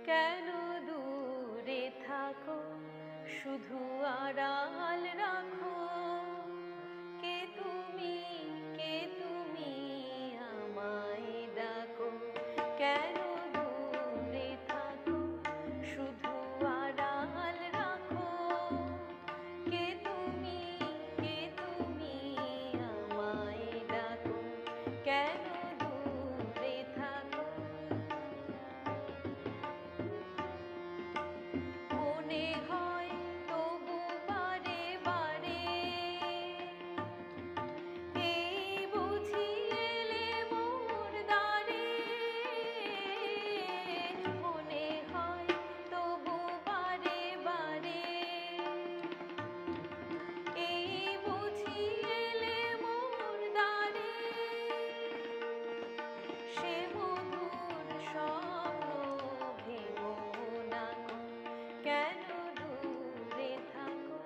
কেন দূরে থাকো, শুধু আড়াল রাখো। কে তুমি, কে তুমি আমায় ডাকো। কেন দূরে থাকো, শুধু আড়াল রাখো। কে তুমি, কে তুমি আমায় ডাকো। কেন দূরে থাকো। মনে হয় তবু বারে বারে, এই বুঝি এলে মোর দ্বারে। মনে হয় তবু বারে বারে, এই বুঝি এলে মোর দ্বারে। সে মধুর স্বপ্ন ভেঙো না গো। কেন দূরে থাকো,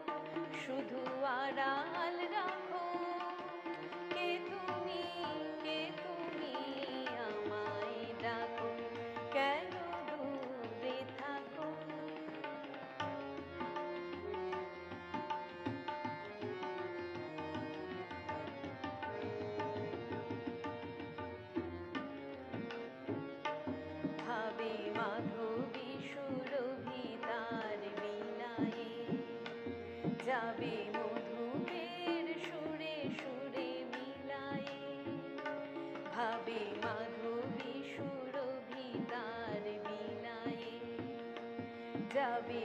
শুধু আড়াল রাখো। কে তুমি, কে তুমি আমায় ডাকো। কেন দূরে থাকো। ভাবে মাধবী সুরভি তার বিলায়ে, যাবে মধুদের সুরে সুরে মিলায়ে। ভাবে মাধবী সুরভি তার বিলায়ে, যাবে